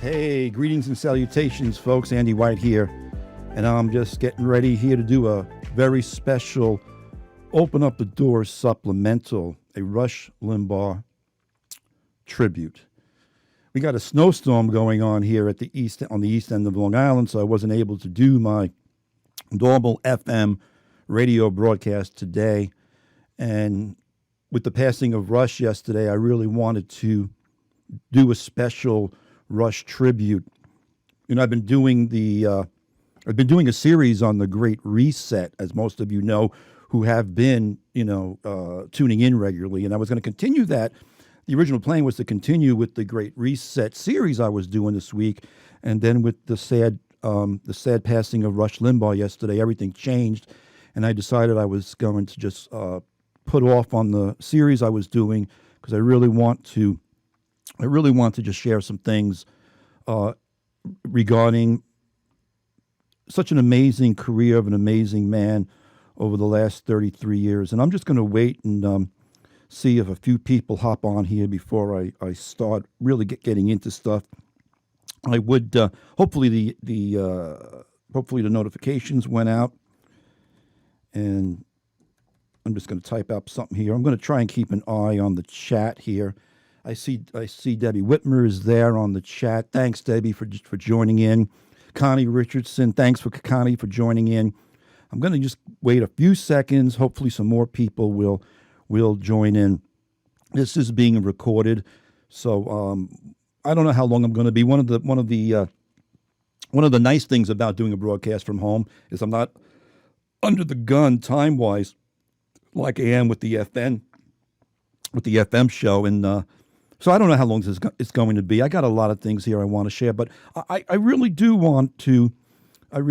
Hey, greetings and salutations, folks. Andy White here. And I'm just getting ready here to do a very special Open Up the Doors supplemental, a Rush Limbaugh tribute. We got a snowstorm going on here at the east end of Long Island, so I wasn't able to do my normal FM radio broadcast today. And with the passing of Rush yesterday, I really wanted to do a special Rush tribute. You know, I've been doing a series on the Great Reset, as most of you know, who have been, tuning in regularly, and I was going to continue that. The original plan was to continue with the Great Reset series I was doing this week, and then with the sad passing of Rush Limbaugh yesterday, everything changed, and I decided I was going to just put off on the series I was doing because I really want to just share some things regarding such an amazing career of an amazing man over the last 33 years. And I'm just going to wait and see if a few people hop on here before I start really getting into stuff. I would hopefully the notifications went out, and I'm just going to type up something here. I'm going to try and keep an eye on the chat here. I see Debbie Whitmer is there on the chat. Thanks, Debbie, for joining in. Connie Richardson, thanks for Connie for joining in. I'm going to just wait a few seconds. Hopefully, some more people will join in. This is being recorded, so I don't know how long I'm going to be. One of the nice things about doing a broadcast from home is I'm not under the gun time wise, like I am with the FM show, and so I don't know how long it's going to be. I got a lot of things here I want to share, but I really do want to. I'm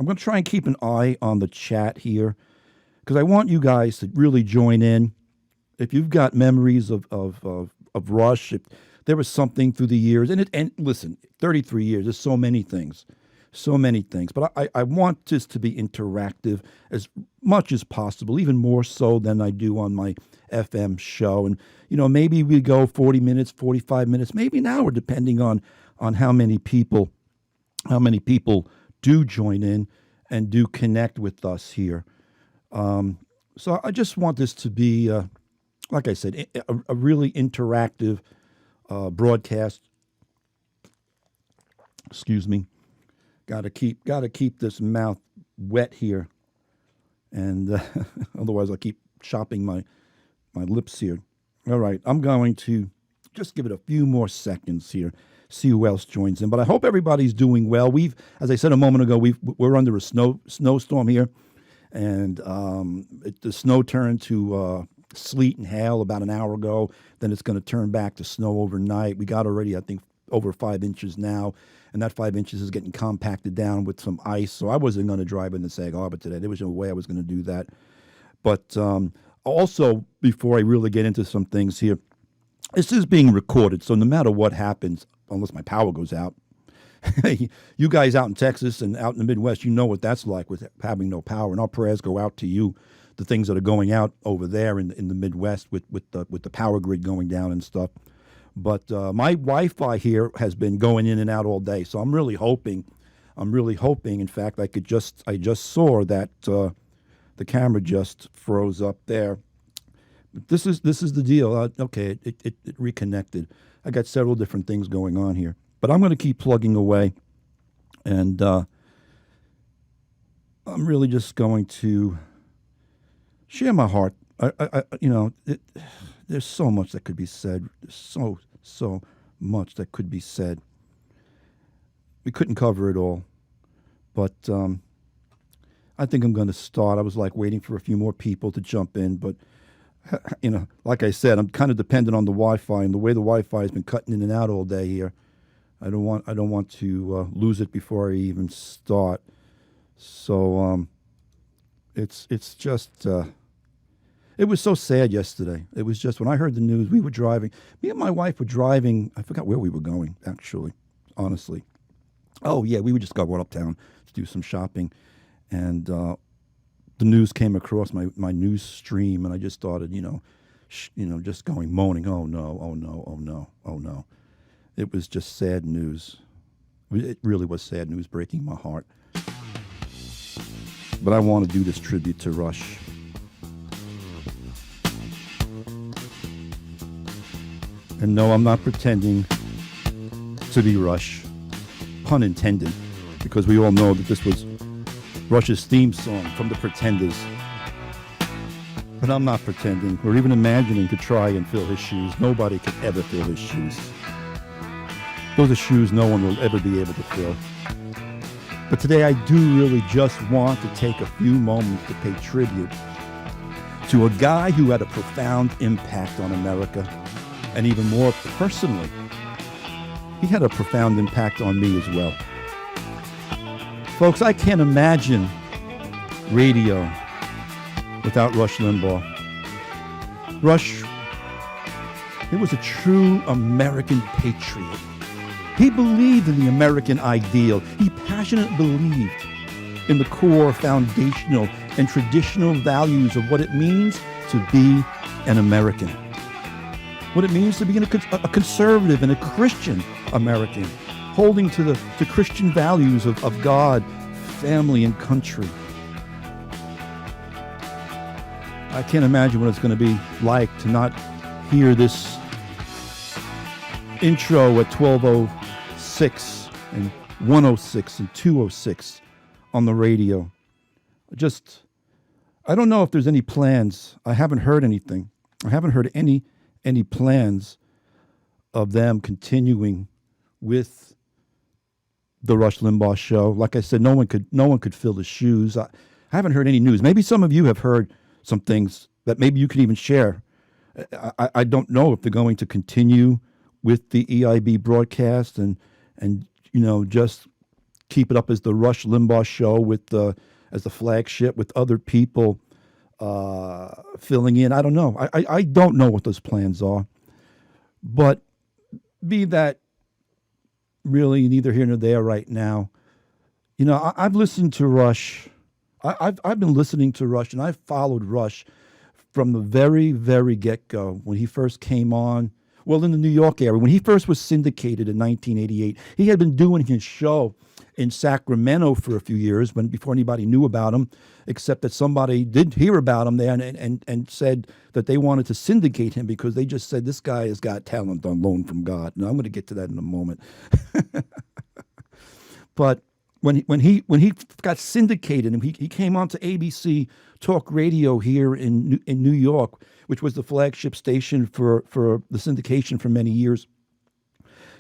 going to try and keep an eye on the chat here because I want you guys to really join in. If you've got memories of Rush, if there was something through the years, and listen, 33 years, there's so many things. But I want this to be interactive as much as possible, even more so than I do on my FM show. And, maybe we go 40 minutes, 45 minutes, maybe an hour, depending on how many people do join in and do connect with us here. So I just want this to be, like I said, a really interactive broadcast. Excuse me. Got to keep this mouth wet here, and otherwise I'll keep chopping my lips here. All right, I'm going to just give it a few more seconds here, see who else joins in. But I hope everybody's doing well. As I said a moment ago, we're under a snowstorm here, and the snow turned to sleet and hail about an hour ago. Then it's going to turn back to snow overnight. We got already, I think, over 5 inches now. And that 5 inches is getting compacted down with some ice. So I wasn't going to drive into Sag Harbor today. There was no way I was going to do that. But also, before I really get into some things here, this is being recorded. So no matter what happens, unless my power goes out, you guys out in Texas and out in the Midwest, you know what that's like with having no power. And our prayers go out to you, the things that are going out over there in the Midwest with the power grid going down and stuff. But my Wi-Fi here has been going in and out all day, so I'm really hoping. In fact, I just saw that the camera just froze up there. But this is the deal. Okay, it reconnected. I got several different things going on here, but I'm going to keep plugging away, and I'm really just going to share my heart. There's so much that could be said. There's so much that could be said. We couldn't cover it all, but I think I'm going to start. I was waiting for a few more people to jump in, but like I said, I'm kind of dependent on the Wi-Fi, and the way the Wi-Fi has been cutting in and out all day here, I don't want to lose it before I even start. So it's just. It was so sad yesterday. It was just when I heard the news, me and my wife were driving. I forgot where we were going, actually, honestly. Oh, yeah, we were just going uptown to do some shopping. And the news came across my news stream, and I just started, just going, moaning, oh, no, oh, no, oh, no, oh, no. it was just sad news. It really was sad news, breaking my heart. But I want to do this tribute to Rush. And no, I'm not pretending to be Rush, pun intended, because we all know that this was Rush's theme song from The Pretenders. But I'm not pretending or even imagining to try and fill his shoes. Nobody could ever fill his shoes. Those are shoes no one will ever be able to fill. But today I do really just want to take a few moments to pay tribute to a guy who had a profound impact on America, and even more personally, he had a profound impact on me as well. Folks, I can't imagine radio without Rush Limbaugh. Rush, he was a true American patriot. He believed in the American ideal. He passionately believed in the core, foundational, and traditional values of what it means to be an American. What it means to be a conservative and a Christian American, holding to the Christian values of God, family, and country. I can't imagine what it's going to be like to not hear this intro at 12:06 and 1:06 and 2:06 on the radio. I don't know if there's any plans. I haven't heard anything. I haven't heard any plans of them continuing with the Rush Limbaugh show. Like I said, no one could fill the shoes. I haven't heard any news. Maybe some of you have heard some things that maybe you can even share. I don't know if they're going to continue with the EIB broadcast and just keep it up as the Rush Limbaugh show as the flagship with other people filling in. I don't know. I don't know what those plans are. But be that really neither here nor there right now. I've listened to Rush. I've been listening to Rush, and I've followed Rush from the very, very get-go when he first came on. Well, in the New York area, when he first was syndicated in 1988, he had been doing his show in Sacramento for a few years before anybody knew about him, except that somebody did hear about him there and said that they wanted to syndicate him because they just said, this guy has got talent on loan from God. Now, I'm going to get to that in a moment. But when he got syndicated and he came on to ABC Talk Radio here in New York, which was the flagship station for the syndication for many years.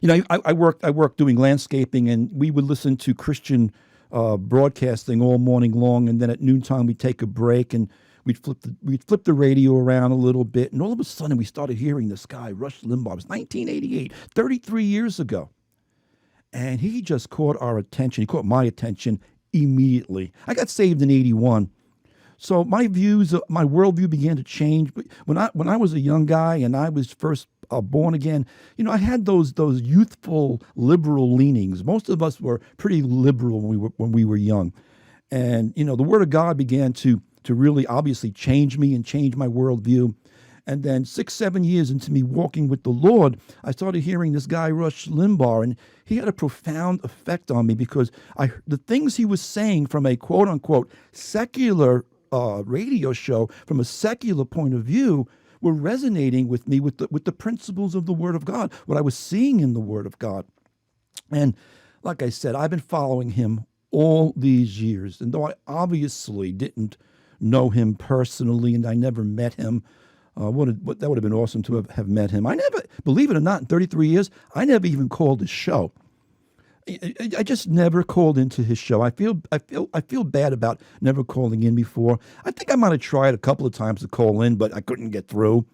I worked doing landscaping, and we would listen to Christian broadcasting all morning long, and then at noontime we'd take a break and we'd flip the radio around a little bit, and all of a sudden we started hearing this guy, Rush Limbaugh. It was 1988, 33 years ago. And he just caught our attention. He caught my attention immediately. I got saved in 81. So my worldview began to change. But when I was a young guy and I was first born again, I had those youthful liberal leanings. Most of us were pretty liberal when we were young. And, the Word of God began to really obviously change me and change my worldview. And then 6-7 years into me walking with the Lord, I started hearing this guy, Rush Limbaugh, and he had a profound effect on me because the things he was saying from a quote-unquote secular radio show, from a secular point of view, were resonating with me with the principles of the Word of God, what I was seeing in the Word of God. And like I said, I've been following him all these years. And though I obviously didn't know him personally and I never met him, that would have been awesome to have met him. I never, believe it or not, in 33 years, I never even called his show. I just never called into his show. I feel bad about never calling in before. I think I might have tried a couple of times to call in, but I couldn't get through.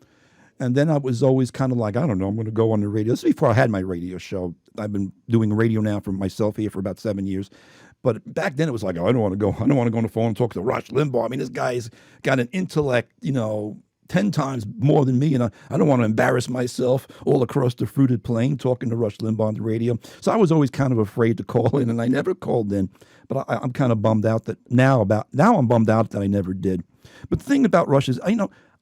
And then I was always kind of like, I don't know, I'm going to go on the radio. This is before I had my radio show. I've been doing radio now for myself here for about 7 years. But back then it was like, I don't want to go on the phone and talk to Rush Limbaugh. I mean, this guy's got an intellect, 10 times more than me, and I don't want to embarrass myself all across the fruited plain talking to Rush Limbaugh on the radio. So I was always kind of afraid to call in, and I never called in. But I'm kind of bummed out that now I'm bummed out that I never did. But the thing about Rush is,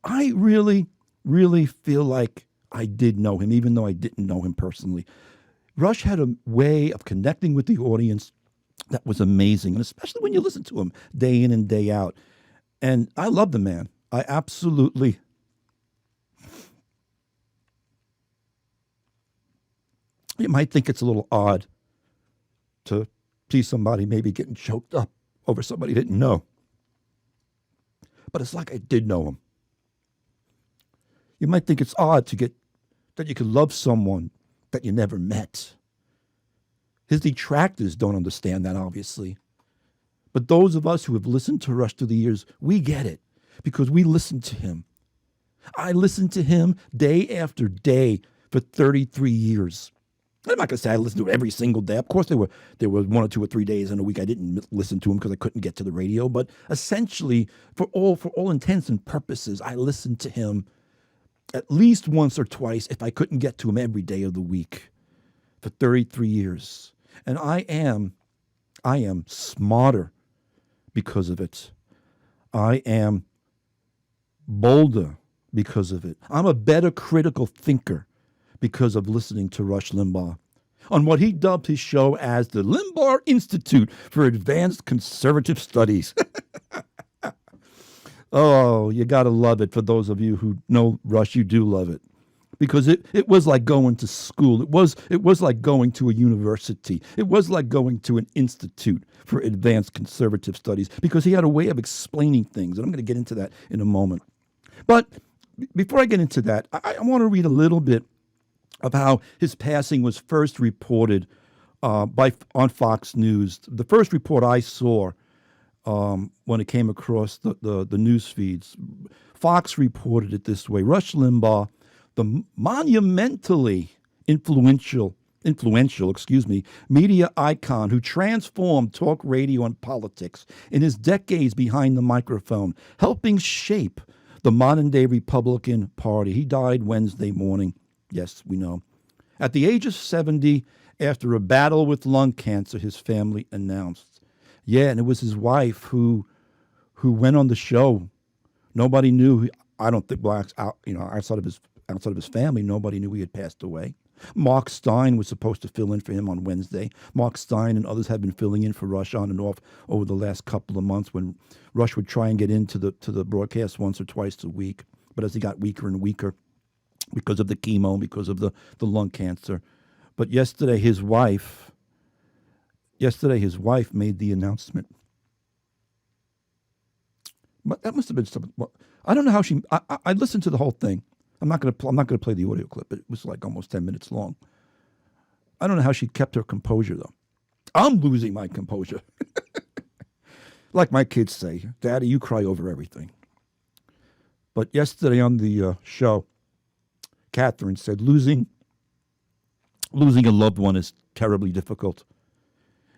I really, really feel like I did know him, even though I didn't know him personally. Rush had a way of connecting with the audience that was amazing, and especially when you listen to him day in and day out. And I love the man. I absolutely. You might think it's a little odd to see somebody maybe getting choked up over somebody you didn't know. But it's like I did know him. You might think it's odd that you could love someone that you never met. His detractors don't understand that, obviously. But those of us who have listened to Rush through the years, we get it because we listen to him. I listened to him day after day for 33 years. I'm not going to say I listened to it every single day. Of course, there were 1 or 2 or 3 days in a week I didn't listen to him because I couldn't get to the radio. But essentially, for all intents and purposes, I listened to him at least once or twice if I couldn't get to him every day of the week for 33 years. And I am smarter because of it. I am bolder because of it. I'm a better critical thinker because of listening to Rush Limbaugh on what he dubbed his show as the Limbaugh Institute for Advanced Conservative Studies. Oh, you got to love it. For those of you who know Rush, you do love it. Because it was like going to school. It was like going to a university. It was like going to an institute for advanced conservative studies because he had a way of explaining things. And I'm going to get into that in a moment. But before I get into that, I want to read a little bit of how his passing was first reported on Fox News. The first report I saw when it came across the news feeds, Fox reported it this way. Rush Limbaugh, the monumentally influential media icon who transformed talk radio and politics in his decades behind the microphone, helping shape the modern-day Republican Party. He died Wednesday morning. Yes, we know. At the age of 70, after a battle with lung cancer, his family announced. Yeah, and it was his wife who went on the show. Nobody knew. I don't think, outside of his family, nobody knew he had passed away. Mark Stein was supposed to fill in for him on Wednesday. Mark Stein and others have been filling in for Rush on and off over the last couple of months when Rush would try and get into the broadcast once or twice a week. But as he got weaker and weaker because of the chemo, because of the lung cancer. But yesterday his wife made the announcement. But that must have been something. Well, I don't know how she. I listened to the whole thing. I'm not going to play the audio clip. It was like almost 10 minutes long. I don't know how she kept her composure though. I'm losing my composure. Like my kids say, Daddy, you cry over everything. But yesterday on the show, Catherine said, losing a loved one is terribly difficult.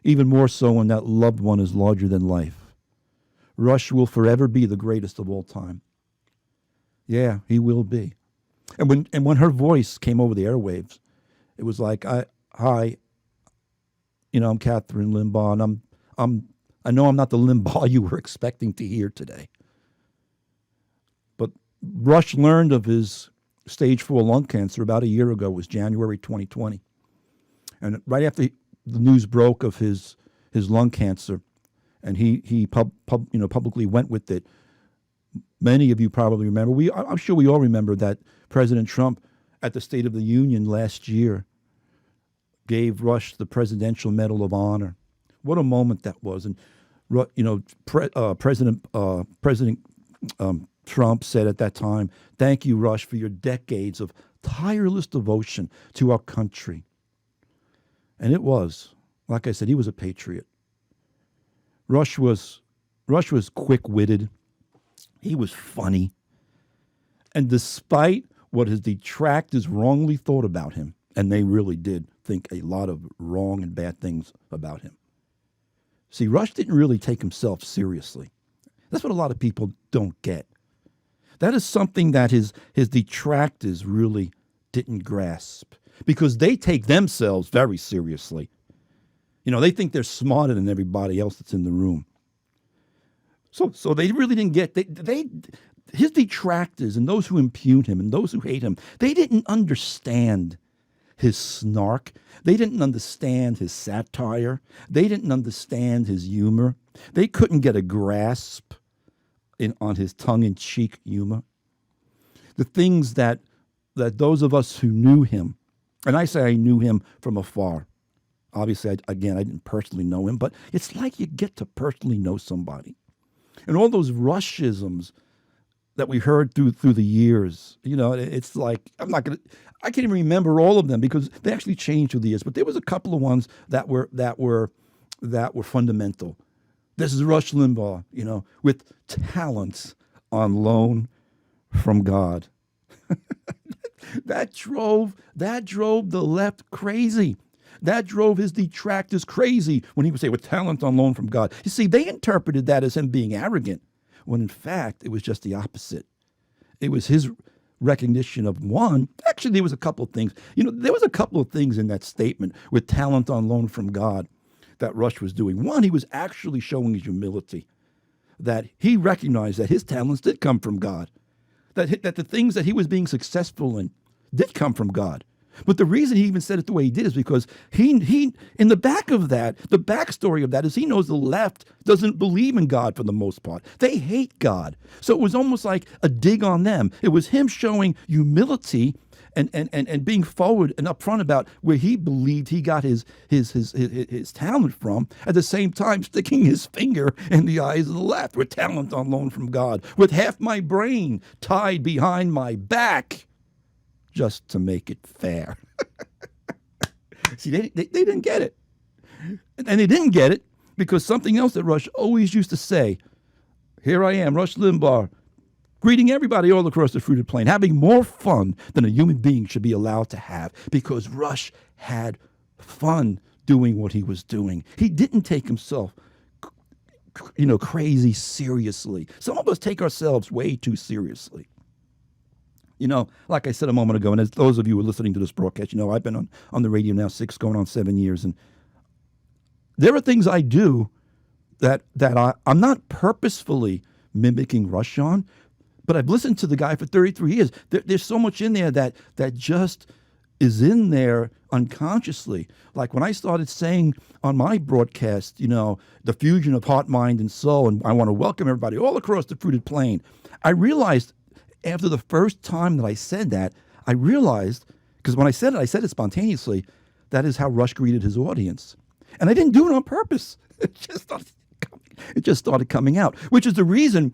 Even more so when that loved one is larger than life. Rush will forever be the greatest of all time. Yeah, he will be. And when her voice came over the airwaves, it was like, hi, I'm Catherine Limbaugh, and I know I'm not the Limbaugh you were expecting to hear today. But Rush learned of his stage 4 lung cancer about a year ago. It was January 2020. And right after the news broke of his lung cancer, and he publicly went with it, many of you probably remember. I'm sure we all remember that President Trump at the State of the Union last year gave Rush the Presidential Medal of Honor. What a moment that was! And President Trump said at that time, "Thank you, Rush, for your decades of tireless devotion to our country." And it was, like I said, he was a patriot. Rush was quick-witted. He was funny. And despite what his detractors wrongly thought about him, and they really did think a lot of wrong and bad things about him. See, Rush didn't really take himself seriously. That's what a lot of people don't get. That is something that his detractors really didn't grasp because they take themselves very seriously. They think they're smarter than everybody else that's in the room. So they really didn't get his detractors and those who impugn him and those who hate him. They didn't understand his snark. They didn't understand his satire. They didn't understand his humor. They couldn't get a grasp on his tongue-in-cheek humor. The things that those of us who knew him, and I say I knew him from afar. Obviously, I didn't personally know him, but it's like you get to personally know somebody. And all those Rushisms that we heard through the years, it's like I can't even remember all of them because they actually changed through the years. But there was a couple of ones that were fundamental. This is Rush Limbaugh, with talents on loan from God. That drove the left crazy. That drove his detractors crazy when he would say, with talent on loan from God. You see, they interpreted that as him being arrogant, when in fact it was just the opposite. It was his recognition of one. Actually, there was a couple of things. There was a couple of things in that statement, with talent on loan from God, that Rush was doing. One, he was actually showing his humility, that he recognized that his talents did come from God, that the things that he was being successful in did come from God. But the reason he even said it the way he did is because he in the back of that, the backstory of that is he knows the left doesn't believe in God for the most part. They hate God. So it was almost like a dig on them. It was him showing humility and being forward and upfront about where he believed he got his talent from, at the same time sticking his finger in the eyes of the left, with talent on loan from God, with half my brain tied behind my back, just to make it fair. See, they didn't get it. And they didn't get it because something else that Rush always used to say, here I am, Rush Limbaugh, greeting everybody all across the fruited plain, having more fun than a human being should be allowed to have, because Rush had fun doing what he was doing. He didn't take himself, crazy seriously. Some of us take ourselves way too seriously. Like I said a moment ago, and as those of you who are listening to this broadcast, I've been on the radio now 6 going on 7 years, and there are things I do that I'm not purposefully mimicking Rush on, but I've listened to the guy for 33 years. There's so much in there that just is in there unconsciously. Like when I started saying on my broadcast, the fusion of heart, mind, and soul, and I want to welcome everybody all across the fruited plain, I realized after the first time that I said that, because when I said it spontaneously, that is how Rush greeted his audience. And I didn't do it on purpose. It just started coming out, which is the reason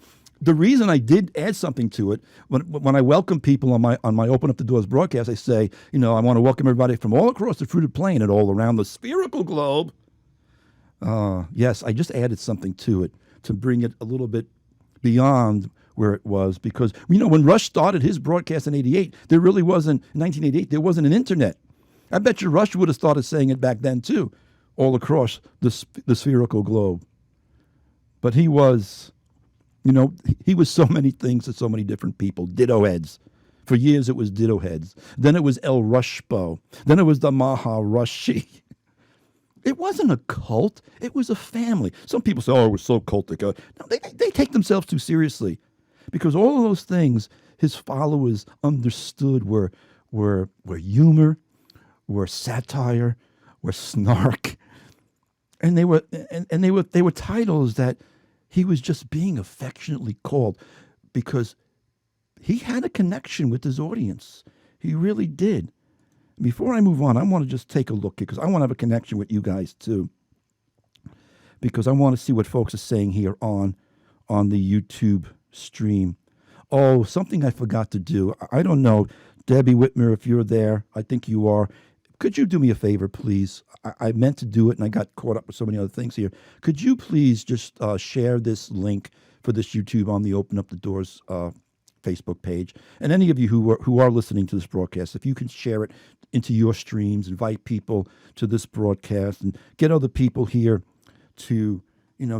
I did add something to it. When I welcome people on my Open Up the Doors broadcast, I say, I want to welcome everybody from all across the fruited plain and all around the spherical globe. Yes, I just added something to it to bring it a little bit beyond where it was, because when Rush started his broadcast in 1988, there wasn't an internet. I bet you Rush would have started saying it back then too, all across the spherical globe. But he was, he was so many things to so many different people. Ditto heads. For years it was ditto heads. Then it was El Rushbo. Then it was the Maha Rushi. It wasn't a cult. It was a family. Some people say, it was so cultic. No, they take themselves too seriously. Because all of those things his followers understood were humor, were satire, were snark, and they were titles that he was just being affectionately called because he had a connection with his audience. He really did. Before I move on, I want to just take a look because I want to have a connection with you guys too, because I want to see what folks are saying here on the YouTube stream. Oh, something I forgot to do. I don't know. Debbie Whitmer, if you're there, I think you are. Could you do me a favor, please? I meant to do it, and I got caught up with so many other things here. Could you please just share this link for this YouTube on the Open Up the Doors Facebook page? And any of you who are listening to this broadcast, if you can share it into your streams, invite people to this broadcast, and get other people here to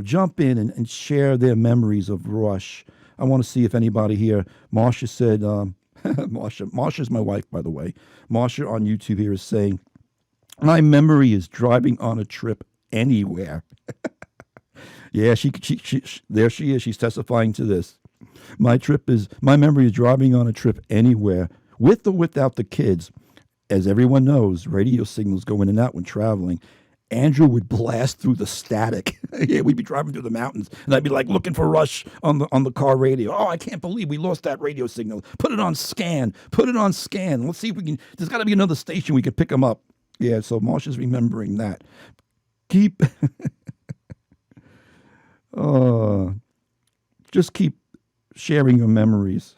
jump in and share their memories of Rush. I want to see if anybody here. Marsha said, Marsha's my wife, by the way. Marsha on YouTube here is saying, my memory is driving on a trip anywhere. Yeah, she there she is. She's testifying to this. My memory is driving on a trip anywhere, with or without the kids. as everyone knows, radio signals go in and out when traveling. Andrew would blast through the static. Yeah, we'd be driving through the mountains, and I'd be like looking for Rush on the car radio. Oh, I can't believe we lost that radio signal. Put it on scan. Put it on scan. Let's see if we can. There's got to be another station we can pick them up. Yeah, so Marsha's remembering that. Keep, just keep sharing your memories.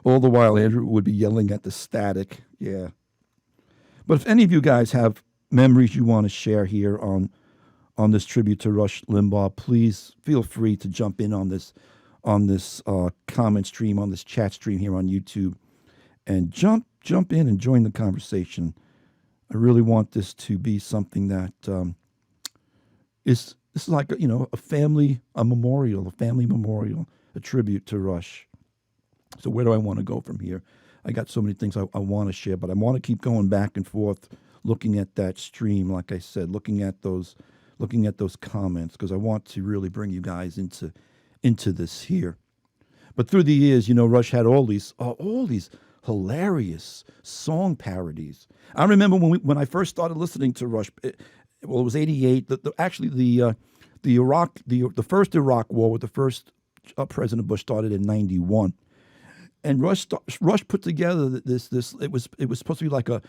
All the while, Andrew would be yelling at the static. Yeah. But if any of you guys have memories you want to share here on this tribute to Rush Limbaugh, please feel free to jump in on this comment stream, on this chat stream here on YouTube, and jump in and join the conversation. I really want this to be something that is like a family memorial, a tribute to Rush. So where do I want to go from here? I got so many things I want to share, but I want to keep going back and forth, looking at that stream, like I said, looking at those comments, because I want to really bring you guys into this here. But through the years, Rush had all these hilarious song parodies. I remember when I first started listening to Rush. It was '88. The first Iraq War with the first President Bush started in '91. And Rush put together this. It was supposed to be like an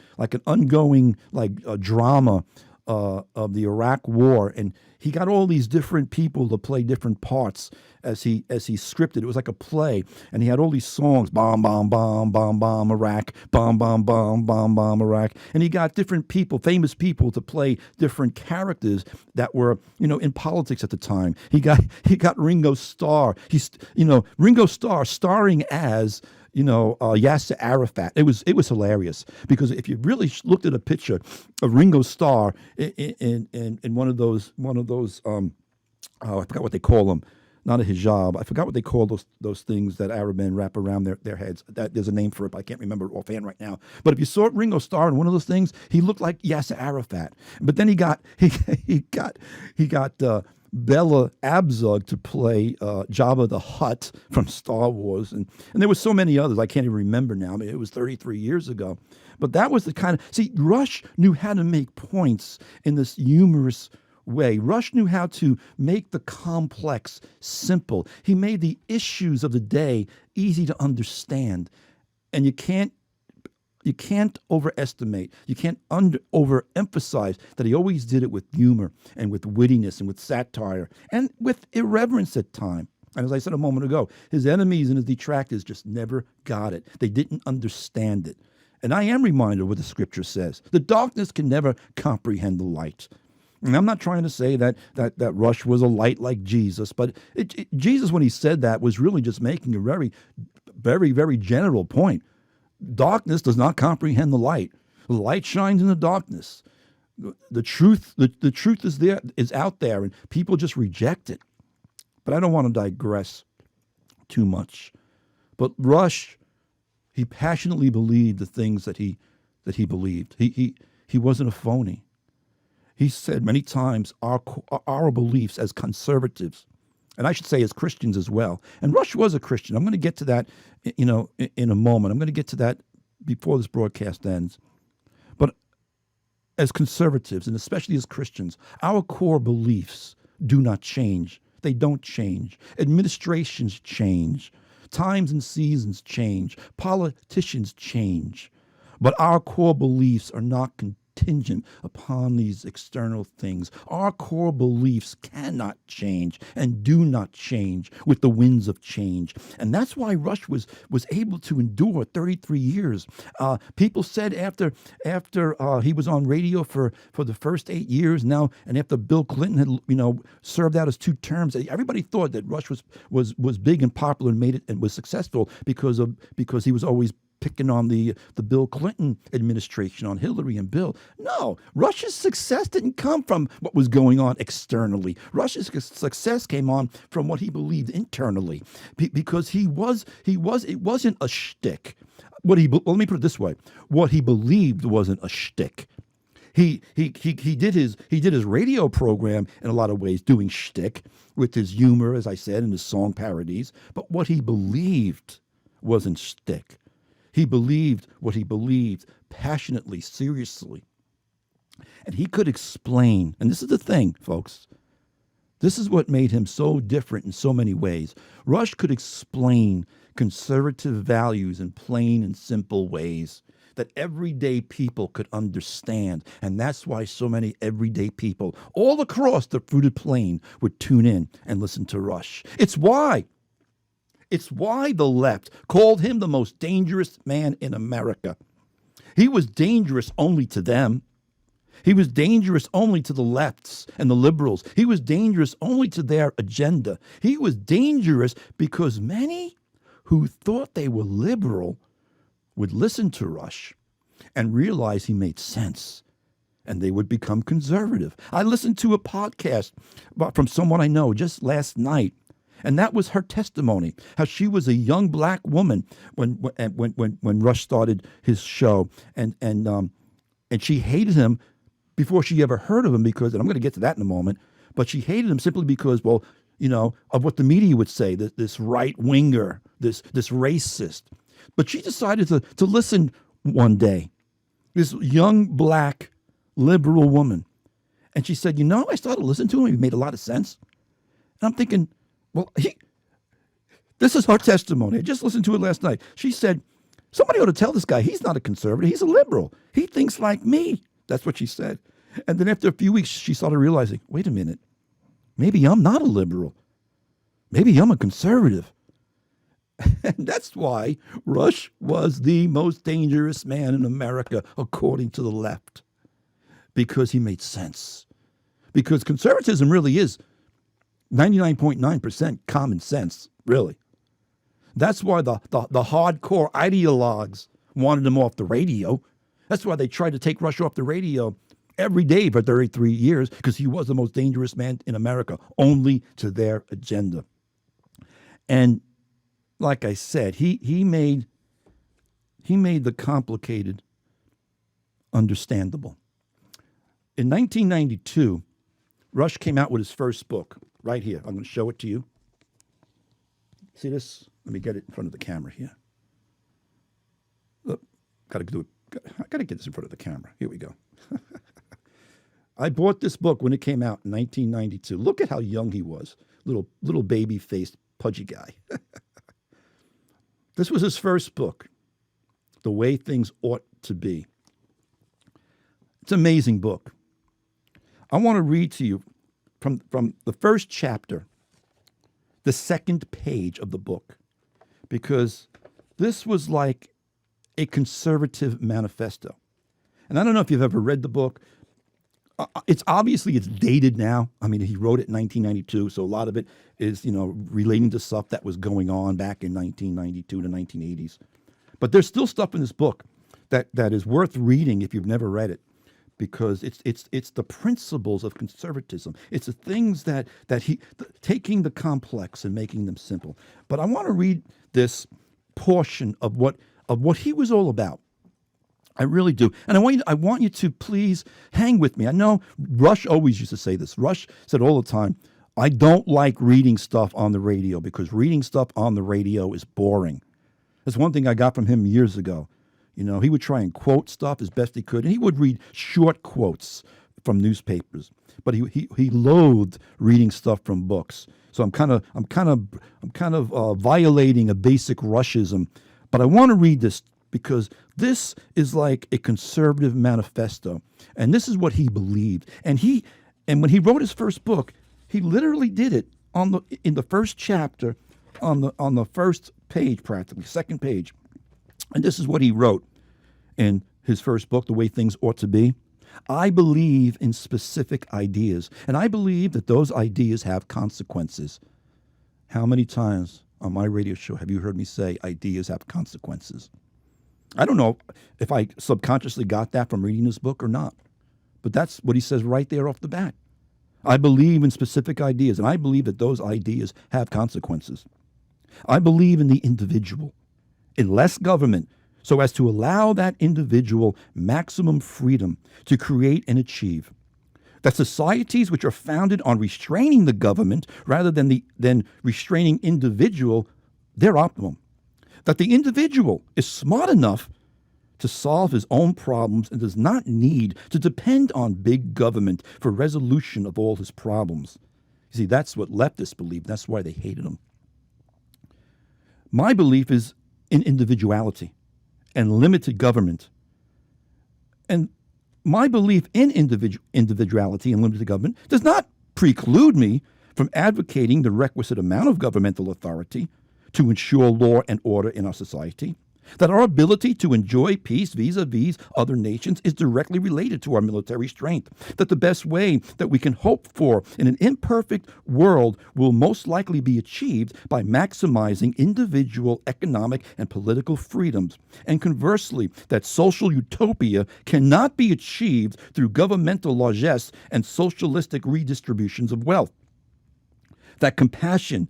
ongoing a drama of the Iraq War, and he got all these different people to play different parts as he scripted. It was like a play, and he had all these songs: bomb, bomb, bomb, bomb, bomb, Iraq, bomb, bomb, bomb, bomb, bomb, Iraq. And he got different people, famous people, to play different characters that were in politics at the time. He got Ringo Starr. Ringo Starr starring as Yasser Arafat. It was hilarious, because if you really looked at a picture of Ringo Starr in one of those I forgot what they call them, not a hijab. I forgot what they call those things that Arab men wrap around their heads. There's a name for it, but I can't remember it offhand right now. But if you saw Ringo Starr in one of those things, he looked like Yasser Arafat. But then he got Bella Abzug to play Jabba the Hutt from Star Wars, and there were so many others I can't even remember now. I mean, it was 33 years ago, but that was the kind of Rush knew how to make points in this humorous way. Rush knew how to make the complex simple. He made the issues of the day easy to understand, and you can't overestimate, you can't overemphasize that he always did it with humor and with wittiness and with satire and with irreverence at time. And as I said a moment ago, his enemies and his detractors just never got it. They didn't understand it. And I am reminded of what the scripture says. The darkness can never comprehend the light. And I'm not trying to say that Rush was a light like Jesus, but Jesus, when he said that, was really just making a very, very, very general point. Darkness does not comprehend the light. The light shines in the darkness. The truth is out there, and people just reject it. But I don't want to digress too much. But Rush, he passionately believed the things that he believed. He wasn't a phony. He said many times our beliefs as conservatives, and I should say as Christians as well. And Rush was a Christian. I'm going to get to that, in a moment. I'm going to get to that before this broadcast ends. But as conservatives, and especially as Christians, our core beliefs do not change. They don't change. Administrations change. Times and seasons change. Politicians change. But our core beliefs are not contingent upon these external things. Our core beliefs cannot change and do not change with the winds of change. And that's why Rush was able to endure 33 years. People said after he was on radio for the first 8 years now, and after Bill Clinton had served out his 2 terms, everybody thought that Rush was big and popular and made it and was successful because he was always picking on the Bill Clinton administration, on Hillary and Bill. No, Rush's success didn't come from what was going on externally. Rush's success came on from what he believed internally, because it wasn't a shtick. Let me put it this way: what he believed wasn't a shtick. He did his radio program in a lot of ways doing shtick with his humor, as I said, and his song parodies. But what he believed wasn't shtick. He believed what he believed passionately, seriously. And he could explain, and this is the thing, folks, this is what made him so different in so many ways. Rush could explain conservative values in plain and simple ways that everyday people could understand. And that's why so many everyday people all across the fruited plain would tune in and listen to Rush. It's why the left called him the most dangerous man in America. He was dangerous only to them. He was dangerous only to the lefts and the liberals. He was dangerous only to their agenda. He was dangerous because many who thought they were liberal would listen to Rush and realize he made sense, and they would become conservative. I listened to a podcast from someone I know just last night, and that was her testimony, how she was a young black woman when Rush started his show, and she hated him before she ever heard of him because, and I'm going to get to that in a moment, but she hated him simply because, well, of what the media would say, this right-winger, this racist. But she decided to listen one day, this young black liberal woman. And she said, I started listening to him. He made a lot of sense. And I'm thinking, well, this is her testimony. I just listened to it last night. She said, somebody ought to tell this guy he's not a conservative. He's a liberal. He thinks like me. That's what she said. And then after a few weeks, she started realizing, wait a minute, maybe I'm not a liberal. Maybe I'm a conservative. And that's why Rush was the most dangerous man in America, according to the left, because he made sense. Because conservatism really is 99.9% common sense, really. That's why the hardcore ideologues wanted him off the radio. That's why they tried to take Rush off the radio every day for 33 years, because he was the most dangerous man in America, only to their agenda. And like I said, he made the complicated understandable. In 1992, Rush came out with his first book, right here. I'm going to show it to you. See this? Let me get it in front of the camera here. Look, I got to get this in front of the camera. Here we go. I bought this book when it came out in 1992. Look at how young he was. Little baby-faced, pudgy guy. This was his first book, The Way Things Ought to Be. It's an amazing book. I want to read to you from the first chapter, the second page of the book, because this was like a conservative manifesto. And I don't know if you've ever read the book. It's dated now. I mean, he wrote it in 1992, so a lot of it is, relating to stuff that was going on back in 1992 to 1980s. But there's still stuff in this book that is worth reading if you've never read it, because it's the principles of conservatism. It's the things that taking the complex and making them simple. But I want to read this portion of what he was all about. I really do. And I want you to please hang with me. I know Rush always used to say this. Rush said all the time, I don't like reading stuff on the radio because reading stuff on the radio is boring. That's one thing I got from him years ago. He would try and quote stuff as best he could, and he would read short quotes from newspapers. But he loathed reading stuff from books. So I'm kind of violating a basic Rushism. But I want to read this because this is like a conservative manifesto, and this is what he believed. And when he wrote his first book, he literally did it in the first chapter, on the first page, practically second page. And this is what he wrote in his first book, The Way Things Ought to Be. I believe in specific ideas, and I believe that those ideas have consequences. How many times on my radio show have you heard me say ideas have consequences? I don't know if I subconsciously got that from reading this book or not, but that's what he says right there off the bat. I believe in specific ideas, and I believe that those ideas have consequences. I believe in the individual, in less government, so as to allow that individual maximum freedom to create and achieve. That societies which are founded on restraining the government rather than restraining individual, they're optimum. That the individual is smart enough to solve his own problems and does not need to depend on big government for resolution of all his problems. You see, that's what leftists believe. That's why they hated him. My belief is in individuality and limited government. And my belief in individuality and limited government does not preclude me from advocating the requisite amount of governmental authority to ensure law and order in our society, that our ability to enjoy peace vis-a-vis other nations is directly related to our military strength, that the best way that we can hope for in an imperfect world will most likely be achieved by maximizing individual economic and political freedoms, and conversely, that social utopia cannot be achieved through governmental largesse and socialistic redistributions of wealth. That compassion,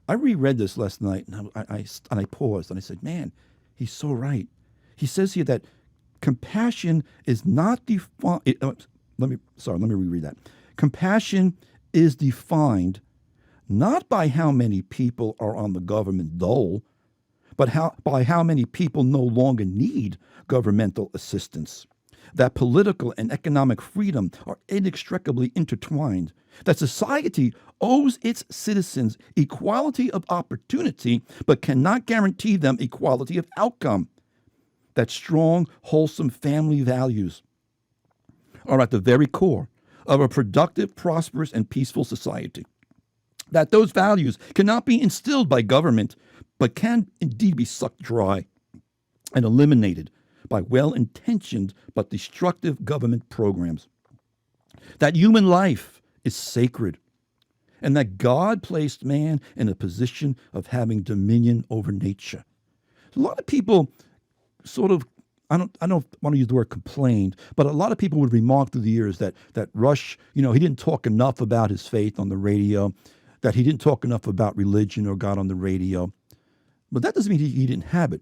I reread this last night, and I paused, and I said, man, he's so right. He says here that compassion is not defined. Let me reread that. Compassion is defined not by how many people are on the government dole, but by how many people no longer need governmental assistance. That political and economic freedom are inextricably intertwined, that society owes its citizens equality of opportunity but cannot guarantee them equality of outcome, that strong, wholesome family values are at the very core of a productive, prosperous, and peaceful society, that those values cannot be instilled by government but can indeed be sucked dry and eliminated by well-intentioned but destructive government programs, that human life is sacred, and that God placed man in a position of having dominion over nature. A lot of people sort of, I don't want to use the word complained, but a lot of people would remark through the years that Rush, he didn't talk enough about his faith on the radio, that he didn't talk enough about religion or God on the radio. But that doesn't mean he didn't have it.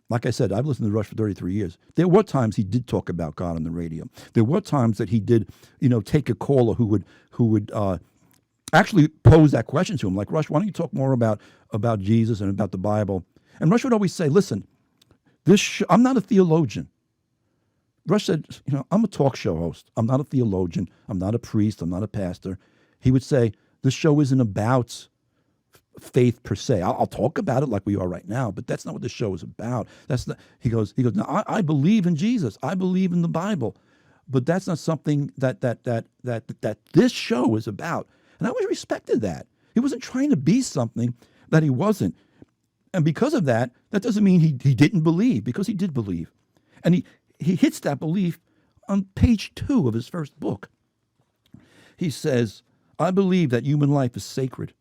Like I said, I've listened to Rush for 33 years. There were times he did talk about God on the radio. There were times that he did, take a caller who would actually pose that question to him, like, Rush, why don't you talk more about Jesus and about the Bible? And Rush would always say, listen, I'm not a theologian. Rush said, I'm a talk show host. I'm not a theologian. I'm not a priest. I'm not a pastor. He would say, this show isn't about faith per se. I'll talk about it like we are right now, but that's not what the show is about. That's not. He goes. No, I believe in Jesus. I believe in the Bible, but that's not something that this show is about. And I always respected that. He wasn't trying to be something that he wasn't, and because of that, that doesn't mean he didn't believe, because he did believe, and he hits that belief on page 2 of his first book. He says, "I believe that human life is sacred,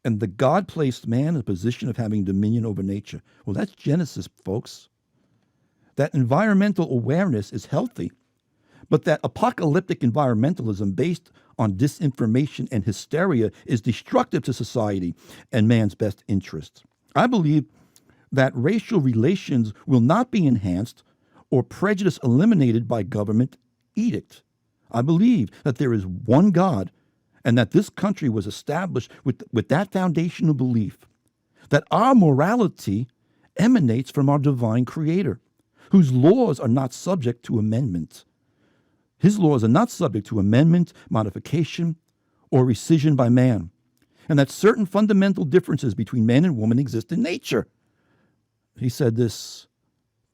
and that God placed man in a position of having dominion over nature." Well, that's Genesis, folks. That environmental awareness is healthy, but that apocalyptic environmentalism based on disinformation and hysteria is destructive to society and man's best interests. I believe that racial relations will not be enhanced or prejudice eliminated by government edict. I believe that there is one God, and that this country was established with that foundational belief, that our morality emanates from our divine Creator, whose laws are not subject to amendment. His laws are not subject to amendment, modification, or rescission by man, and that certain fundamental differences between man and woman exist in nature. He said this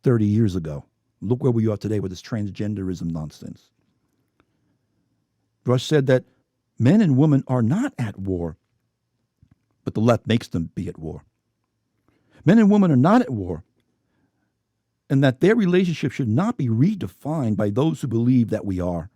30 years ago. Look where we are today with this transgenderism nonsense. Rush said that men and women are not at war, but the left makes them be at war. Men and women are not at war, and that their relationship should not be redefined by those who believe that we are.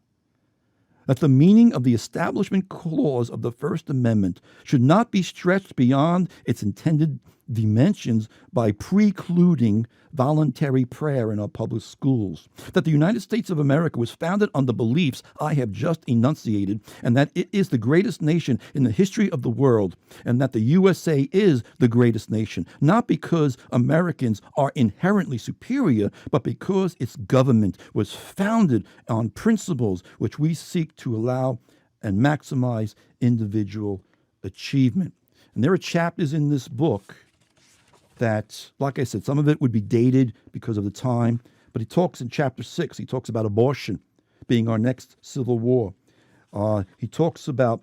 That the meaning of the Establishment Clause of the First Amendment should not be stretched beyond its intended dimensions by precluding voluntary prayer in our public schools. That the United States of America was founded on the beliefs I have just enunciated, and that it is the greatest nation in the history of the world, and that the USA is the greatest nation, not because Americans are inherently superior, but because its government was founded on principles which we seek to allow and maximize individual achievement. And there are chapters in this book that, like I said, some of it would be dated because of the time, but he talks in chapter 6, he talks about abortion being our next civil war. He talks about,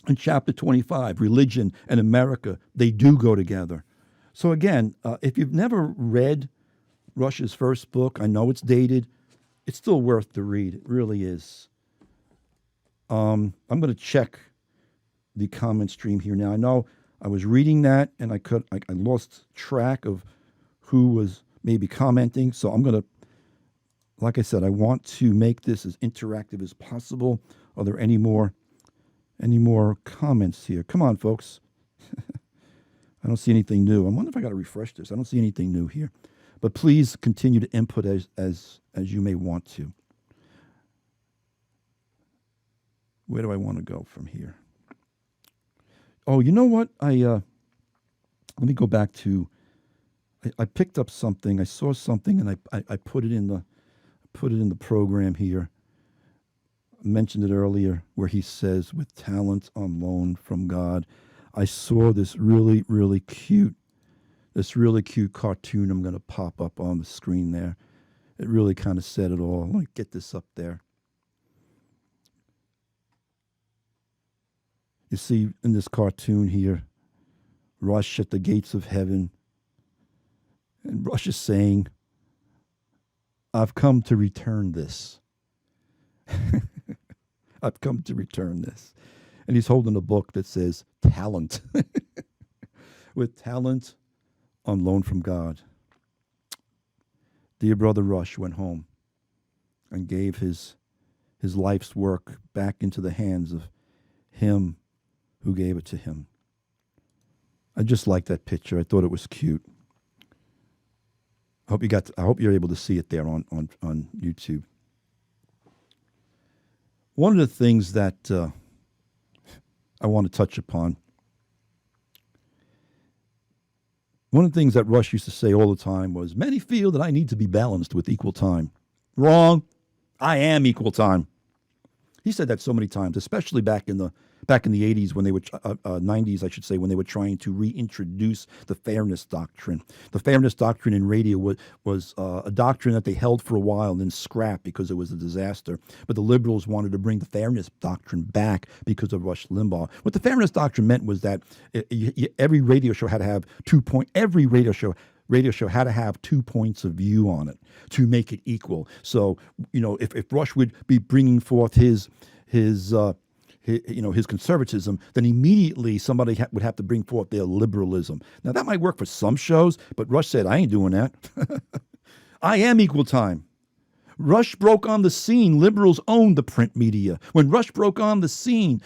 in chapter 25, religion and America, they do go together. So again, if you've never read Rush's first book, I know it's dated, it's still worth the read. It really is. I'm going to check the comment stream here now. I know I was reading that and I lost track of who was maybe commenting. So I'm going to, like I said, I want to make this as interactive as possible. Are there any more comments here? Come on, folks. I don't see anything new. I wonder if I got to refresh this. I don't see anything new here. But please continue to input as you may want to. Where do I want to go from here? Oh, you know what? Let me go back to. I picked up something. I saw something, and I put it in the program here. I mentioned it earlier, where he says, "With talent on loan from God." I saw this really, really cute cartoon. I'm going to pop up on the screen there. It really kind of said it all. Let me get this up there. You see in this cartoon here, Rush at the gates of heaven. And Rush is saying, "I've come to return this." I've come to return this. And he's holding a book that says talent. With talent on loan from God. Dear Brother Rush went home and gave his life's work back into the hands of him who gave it to him. I just like that picture. I thought it was cute. I hope you're able to see it there on YouTube. One of the things that I want to touch upon, one of the things that Rush used to say all the time was, "Many feel that I need to be balanced with equal time." Wrong. I am equal time. He said that so many times, especially back in the 80s when they were 90s, I should say, when they were trying to reintroduce the fairness doctrine. The fairness doctrine in radio was a doctrine that they held for a while and then scrapped because it was a disaster. But the liberals wanted to bring the fairness doctrine back because of Rush Limbaugh. What the fairness doctrine meant was that every radio show had to have every radio show had to have 2 points of view on it to make it equal. So, if Rush would be bringing forth his conservatism, then immediately somebody would have to bring forth their liberalism. Now, that might work for some shows, but Rush said, "I ain't doing that." I am equal time. Rush broke on the scene. Liberals owned the print media. When Rush broke on the scene,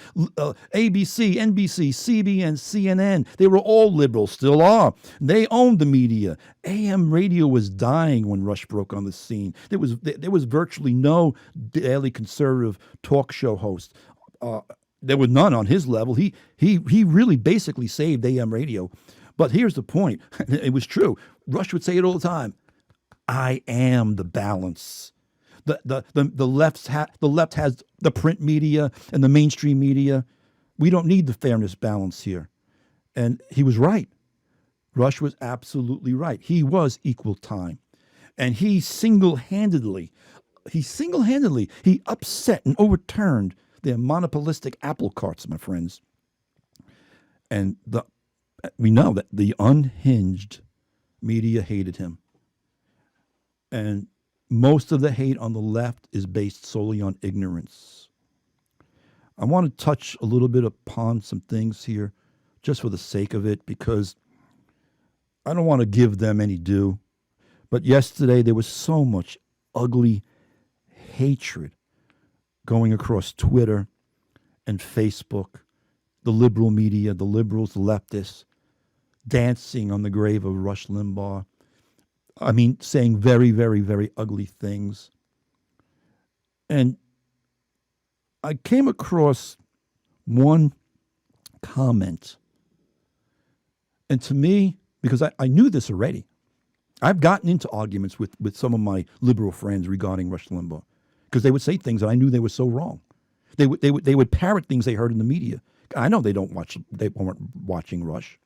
ABC, NBC, CBN, CNN, they were all liberals, still are. They owned the media. AM radio was dying when Rush broke on the scene. There was virtually no daily conservative talk show host. There was none on his level. He really basically saved AM radio. But here's the point. It was true. Rush would say it all the time. I am the balance. The left has the print media and the mainstream media. We don't need the fairness balance here. And he was right. Rush was absolutely right. He was equal time. And he single-handedly, he upset and overturned their monopolistic apple carts, my friends. And we know that the unhinged media hated him. And most of the hate on the left is based solely on ignorance. I want to touch a little bit upon some things here just for the sake of it, because I don't want to give them any due. But yesterday there was so much ugly hatred going across Twitter and Facebook, the liberal media, the liberals, the leftists, dancing on the grave of Rush Limbaugh. I mean, saying very, very, very ugly things. And I came across one comment. And to me, because I knew this already, I've gotten into arguments with some of my liberal friends regarding Rush Limbaugh, because they would say things that I knew they were so wrong. They would parrot things they heard in the media. I know they weren't watching Rush.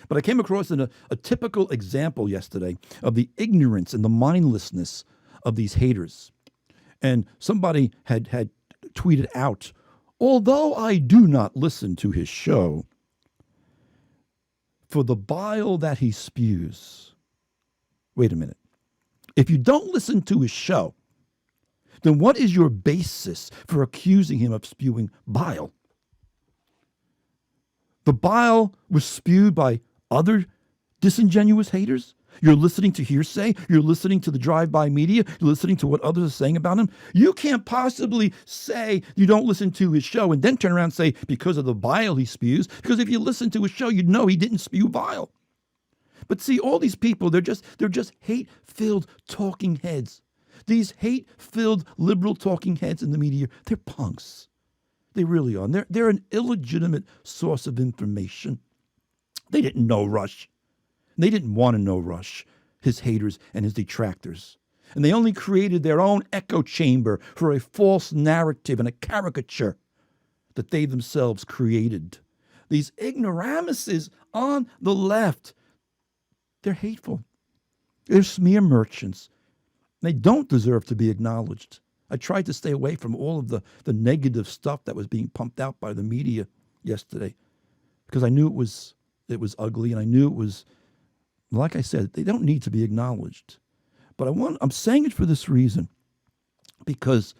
But I came across a typical example yesterday of the ignorance and the mindlessness of these haters. And somebody had tweeted out, although I do not listen to his show, for the bile that he spews. Wait a minute. If you don't listen to his show, then what is your basis for accusing him of spewing bile? The bile was spewed by other disingenuous haters? You're listening to hearsay? You're listening to the drive-by media? You're listening to what others are saying about him? You can't possibly say you don't listen to his show and then turn around and say because of the bile he spews, because if you listen to his show, you'd know he didn't spew bile. But see, all these people, they're just hate-filled talking heads. These hate-filled liberal talking heads in the media, they're punks. They really are. They're an illegitimate source of information. They didn't know Rush. They didn't want to know Rush, his haters and his detractors. And they only created their own echo chamber for a false narrative and a caricature that they themselves created. These ignoramuses on the left, they're hateful. They're smear merchants. They don't deserve to be acknowledged. I tried to stay away from all of the negative stuff that was being pumped out by the media yesterday because I knew it was ugly, and I knew it was, like I said, they don't need to be acknowledged. But I'm saying it for this reason, because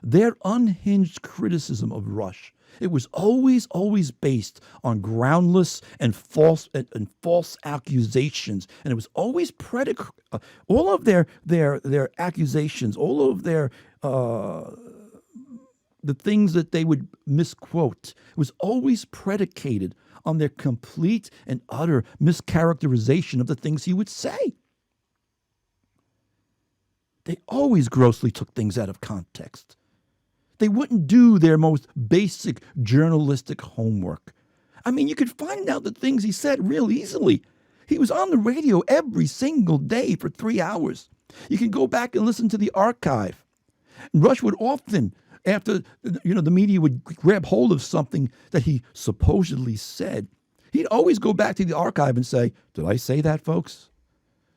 their unhinged criticism of Rush, it was always based on groundless and false accusations, and it was always all of their accusations, all of their the things that they would misquote, was always predicated on their complete and utter mischaracterization of the things he would say. They always grossly took things out of context. They wouldn't do their most basic journalistic homework. I mean, you could find out the things he said real easily. He was on the radio every single day for 3 hours. You can go back and listen to the archive. Rush would often, after the media would grab hold of something that he supposedly said, he'd always go back to the archive and say, "Did I say that, folks?"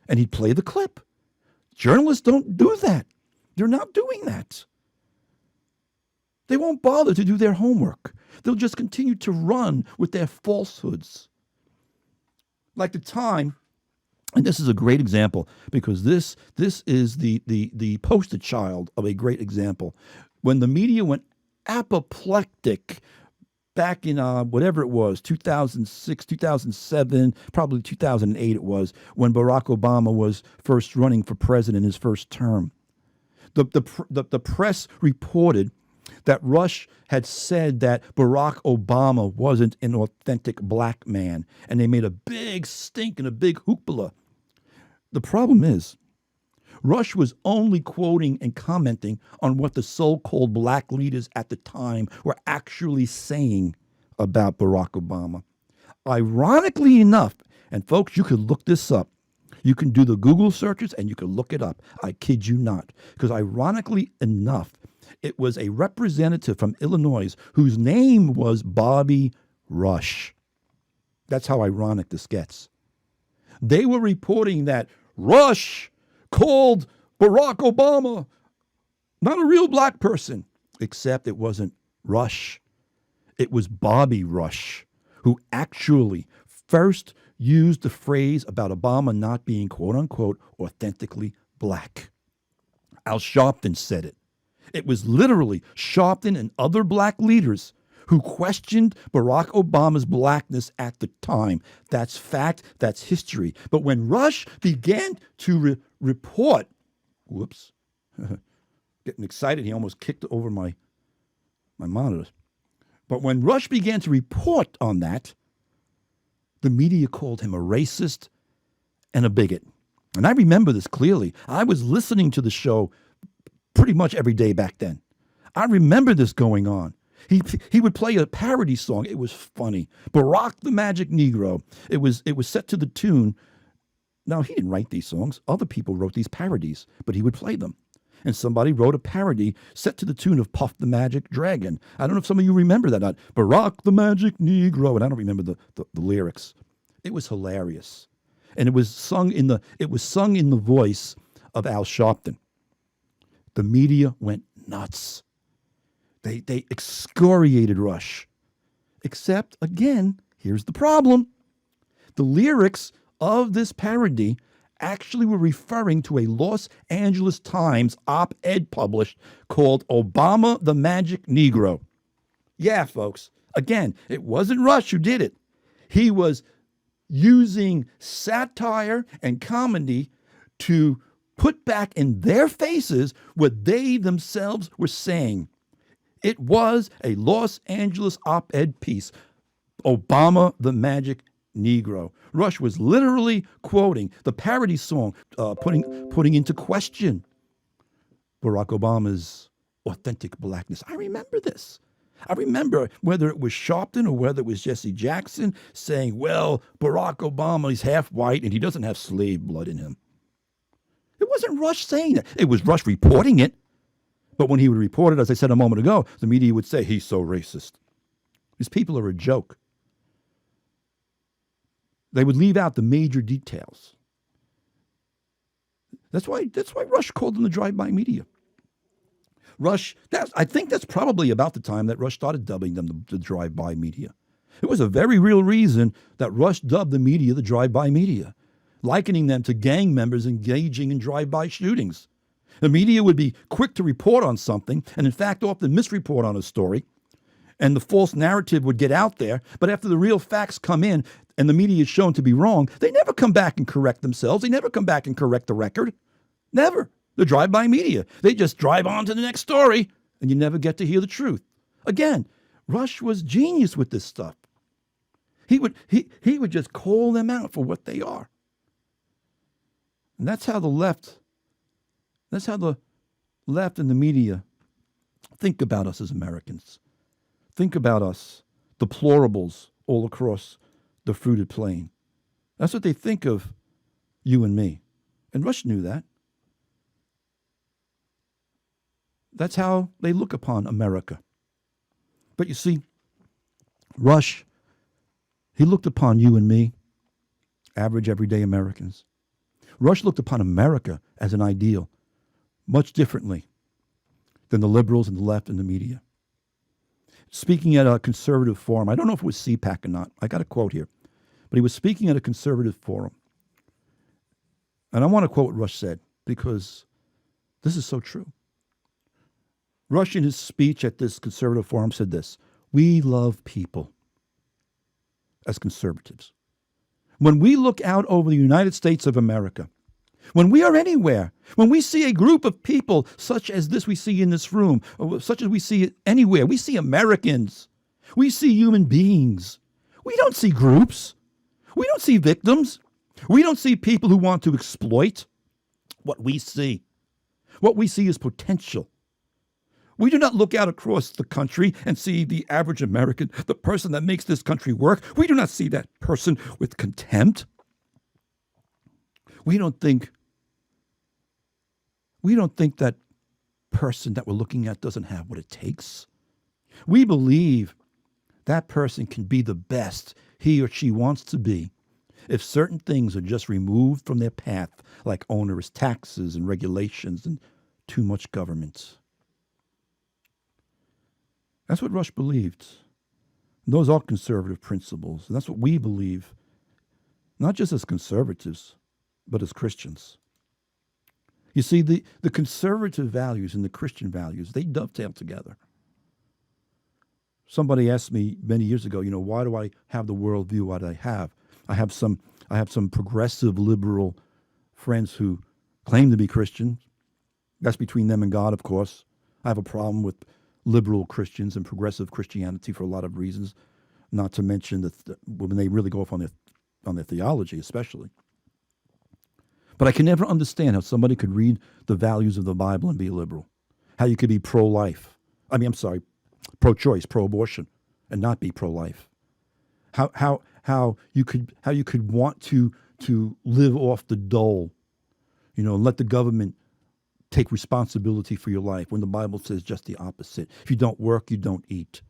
And he'd play the clip. Journalists don't do that. They're not doing that. They won't bother to do their homework. They'll just continue to run with their falsehoods. Like the time, and this is a great example because this is the poster child of a great example. When the media went apoplectic back in whatever it was, 2006, 2007, probably 2008 it was, when Barack Obama was first running for president in his first term. The press reported that Rush had said that Barack Obama wasn't an authentic black man, and they made a big stink and a big hoopla. The problem is, Rush was only quoting and commenting on what the so-called black leaders at the time were actually saying about Barack Obama. Ironically enough, and folks, you could look this up. You can do the Google searches and you can look it up. I kid you not. Because ironically enough, it was a representative from Illinois whose name was Bobby Rush. That's how ironic this gets. They were reporting that Rush called Barack Obama not a real black person, except it wasn't Rush. It was Bobby Rush, who actually first used the phrase about Obama not being, quote unquote, authentically black. Al Sharpton said it. It was literally Sharpton and other black leaders who questioned Barack Obama's blackness at the time. That's fact, that's history. But when Rush began to report, whoops, getting excited, he almost kicked over my monitor. But when Rush began to report on that, the media called him a racist and a bigot. And I remember this clearly. I was listening to the show pretty much every day back then. I remember this going on. He would play a parody song. It was funny. Barack the Magic Negro. It was set to the tune. Now, he didn't write these songs. Other people wrote these parodies, but he would play them. And somebody wrote a parody set to the tune of Puff the Magic Dragon. I don't know if some of you remember that. Barack the Magic Negro. And I don't remember the lyrics. It was hilarious. And it was sung in the voice of Al Sharpton. The media went nuts. They excoriated Rush. Except, again, here's the problem. The lyrics of this parody actually were referring to a Los Angeles Times op-ed published called Obama the Magic Negro. Yeah, folks. Again, it wasn't Rush who did it. He was using satire and comedy to put back in their faces what they themselves were saying. It was a Los Angeles op-ed piece, Obama the Magic Negro. Rush was literally quoting the parody song, putting into question Barack Obama's authentic blackness. I remember this. I remember whether it was Sharpton or whether it was Jesse Jackson saying, well, Barack Obama is half white and he doesn't have slave blood in him. It wasn't Rush saying that. It was Rush reporting it. But when he would report it, as I said a moment ago, the media would say, he's so racist. These people are a joke. They would leave out the major details. That's why Rush called them the drive-by media. Rush, I think that's probably about the time that Rush started dubbing them the drive-by media. It was a very real reason that Rush dubbed the media the drive-by media, likening them to gang members engaging in drive-by shootings. The media would be quick to report on something, and in fact often misreport on a story, and the false narrative would get out there, but after the real facts come in and the media is shown to be wrong, they never come back and correct themselves. They never come back and correct the record. Never. The drive-by media. They just drive on to the next story, and you never get to hear the truth. Again, Rush was genius with this stuff. He would just call them out for what they are. And that's how the left and the media think about us as Americans. Think about us, deplorables all across the fruited plain. That's what they think of you and me. And Rush knew that. That's how they look upon America. But you see, Rush, he looked upon you and me, average, everyday Americans. Rush looked upon America as an ideal, much differently than the liberals and the left and the media. Speaking at a conservative forum, I don't know if it was CPAC or not. I got a quote here. But he was speaking at a conservative forum. And I want to quote what Rush said because this is so true. Rush, in his speech at this conservative forum, said this: we love people as conservatives. When we look out over the United States of America, when we are anywhere, when we see a group of people such as this we see in this room, or such as we see anywhere, we see Americans. We see human beings. We don't see groups. We don't see victims. We don't see people who want to exploit. What we see is potential. We do not look out across the country and see the average American, the person that makes this country work. We do not see that person with contempt. We don't think that person that we're looking at doesn't have what it takes. We believe that person can be the best he or she wants to be if certain things are just removed from their path, like onerous taxes and regulations and too much government. That's what Rush believed. And those are conservative principles. And that's what we believe, not just as conservatives, but as Christians. You see, the conservative values and the Christian values, they dovetail together. Somebody asked me many years ago, why do I have the worldview what I have? I have some progressive liberal friends who claim to be Christians. That's between them and God, of course. I have a problem with liberal Christians and progressive Christianity for a lot of reasons, not to mention when they really go off on their theology, especially. But I can never understand how somebody could read the values of the Bible and be liberal. How you could be pro-choice, pro-abortion, and not be pro-life. How you could want to live off the dole, and let the government take responsibility for your life when the Bible says just the opposite. If you don't work, you don't eat.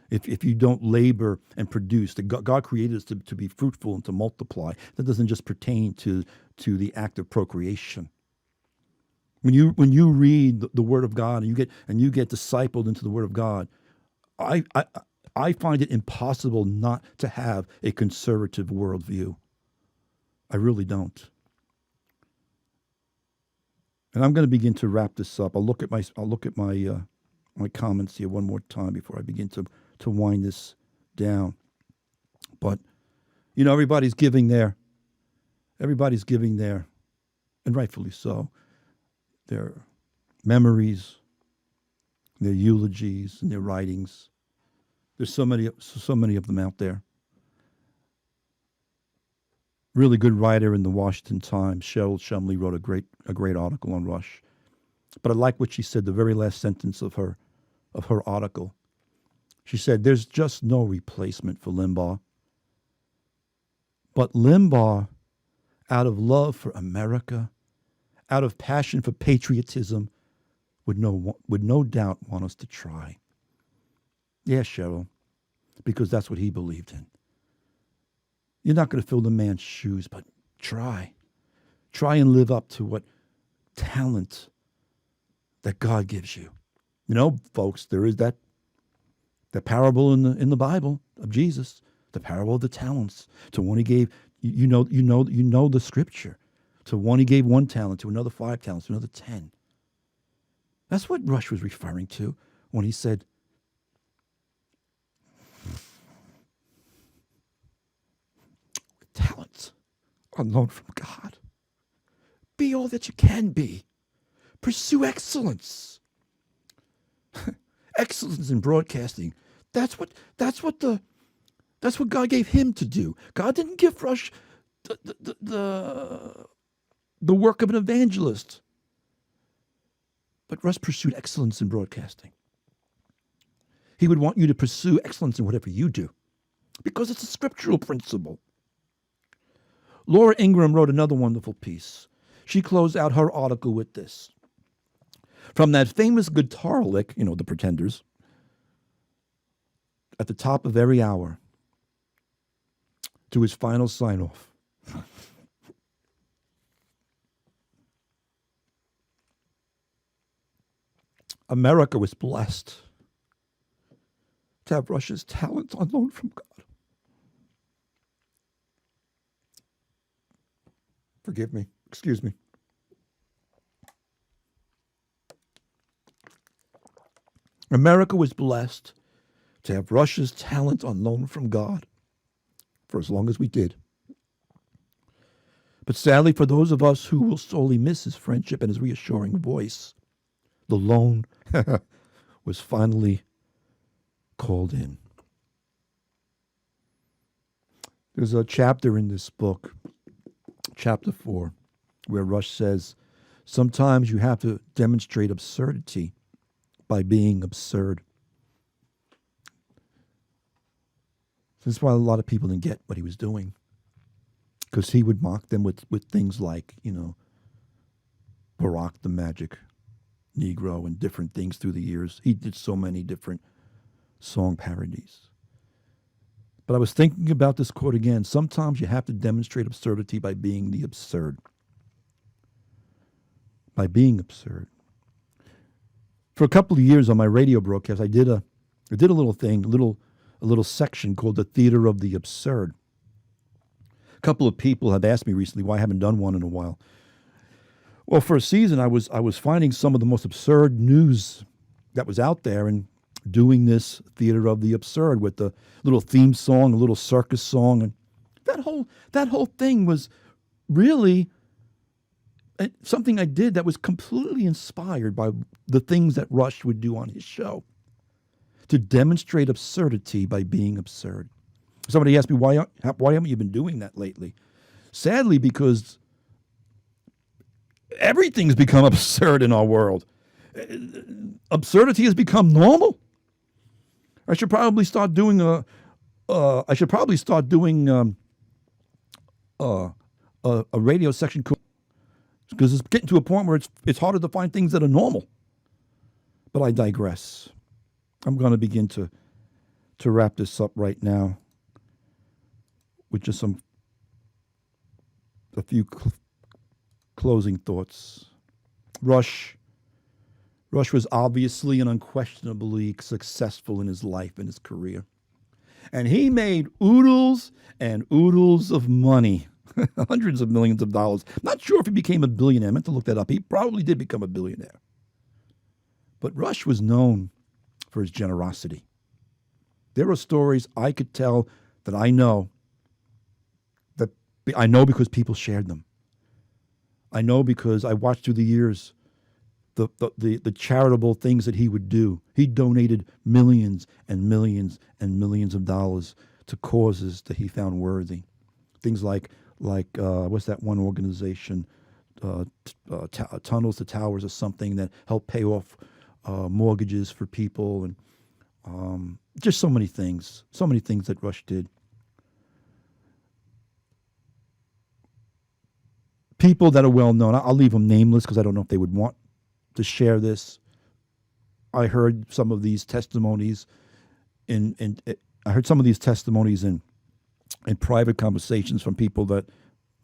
if you don't labor and produce. God created us to be fruitful and to multiply. That doesn't just pertain to the act of procreation. When you read the Word of God and you get discipled into the Word of God, I find it impossible not to have a conservative worldview. I really don't. And I'm going to begin to wrap this up. I'll look at my my comments here one more time before I begin to wind this down. But everybody's giving their, and rightfully so, their memories, their eulogies, and their writings. There's so many of them out there. Really good writer in the Washington Times, Cheryl Shumley, wrote a great article on Rush. But I like what she said, the very last sentence of her article. She said, "There's just no replacement for Limbaugh. But Limbaugh, out of love for America, out of passion for patriotism, would no doubt want us to try." Yeah, Cheryl, because that's what he believed in. You're not going to fill the man's shoes, but try. Try and live up to what talent that God gives you. Folks, there is that parable in the Bible of Jesus, the parable of the talents. To one he gave, you know the scripture. To one he gave 1 talent, to another 5 talents, to another 10. That's what Rush was referring to when he said, talents unknown from God. Be all that you can be. Pursue excellence. Excellence in broadcasting. That's what God gave him to do. God didn't give Rush the work of an evangelist. But Rush pursued excellence in broadcasting. He would want you to pursue excellence in whatever you do, because it's a scriptural principle. Laura Ingraham wrote another wonderful piece. She closed out her article with this. From that famous guitar lick, the Pretenders, at the top of every hour, to his final sign-off. America was blessed to have Rush's talents on loan from God. Forgive me. Excuse me. America was blessed to have Rush's talent on loan from God for as long as we did. But sadly, for those of us who will sorely miss his friendship and his reassuring voice, the loan was finally called in. There's a chapter in this book, Chapter 4, where Rush says, sometimes you have to demonstrate absurdity by being absurd. This is why a lot of people didn't get what he was doing, because he would mock them with things like, Barack the Magic Negro and different things through the years. He did so many different song parodies. But I was thinking about this quote again. Sometimes you have to demonstrate absurdity by being the absurd. By being absurd. For a couple of years on my radio broadcast, I did a little thing, a little section called the Theater of the Absurd. A couple of people have asked me recently why I haven't done one in a while. Well, for a season, I was finding some of the most absurd news that was out there and doing this Theater of the Absurd with the little theme song, a little circus song, and that whole thing was really something I did that was completely inspired by the things that Rush would do on his show to demonstrate absurdity by being absurd. Somebody asked me, why haven't you been doing that lately? Sadly, because everything's become absurd in our world. Absurdity has become normal. I should probably start doing a radio section because it's getting to a point where it's harder to find things that are normal. But I digress. I'm going to begin to to wrap this up right now with just a few closing thoughts. Rush was obviously and unquestionably successful in his life and his career. And he made oodles and oodles of money, hundreds of millions of dollars. Not sure if he became a billionaire. I meant to look that up. He probably did become a billionaire. But Rush was known for his generosity. There are stories I could tell that I know because people shared them. I know because I watched through the years the charitable things that he would do. He donated millions and millions and millions of dollars to causes that he found worthy. Things like what's that one organization, Tunnels to Towers or something, that helped pay off mortgages for people, and just so many things that Rush did. People that are well known, I'll leave them nameless because I don't know if they would want to share this. I heard some of these testimonies in private conversations from people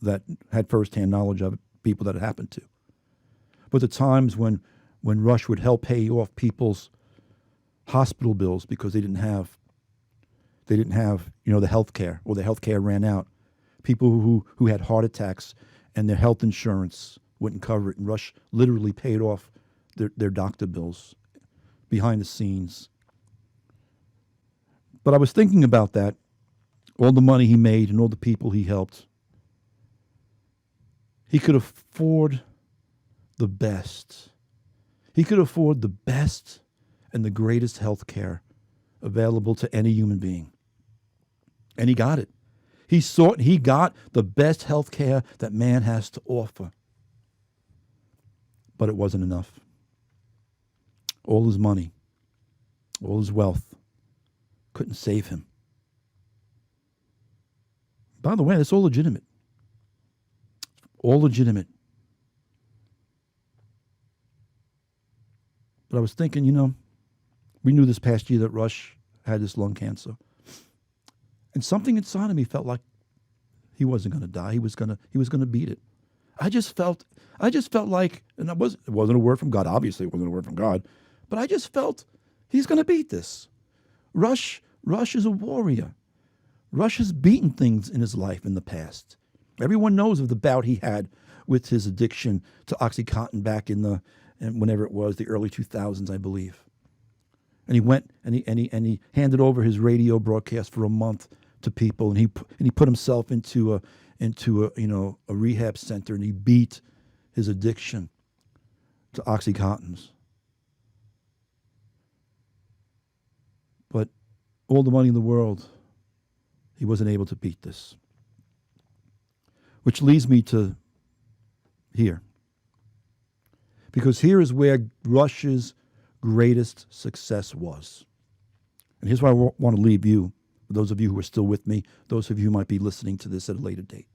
that had firsthand knowledge of it, people that it happened to. But the times when Rush would help pay off people's hospital bills because they didn't have the health care, or the health care ran out. People who had heart attacks and their health insurance wouldn't cover it, and Rush literally paid off their doctor bills behind the scenes. But I was thinking about that, all the money he made and all the people he helped. He could afford the best. He could afford the best and the greatest health care available to any human being. And he got it. He got the best health care that man has to offer. But it wasn't enough. All his money, all his wealth couldn't save him. By the way, that's all legitimate. All legitimate. But I was thinking, we knew this past year that Rush had this lung cancer. And something inside of me felt like he wasn't going to die. He was going to beat it. I just felt like, and it wasn't a word from God. Obviously, it wasn't a word from God. But I just felt he's going to beat this. Rush is a warrior. Rush has beaten things in his life in the past. Everyone knows of the bout he had with his addiction to OxyContin back in whenever it was, the early 2000s, I believe. And he went and he handed over his radio broadcast for a month to people, and he put himself into a rehab center, and he beat his addiction to OxyContins. But all the money in the world, he wasn't able to beat this. Which leads me to here. Because here is where Rush's greatest success was. And here's where I want to leave you, for those of you who are still with me, those of you who might be listening to this at a later date.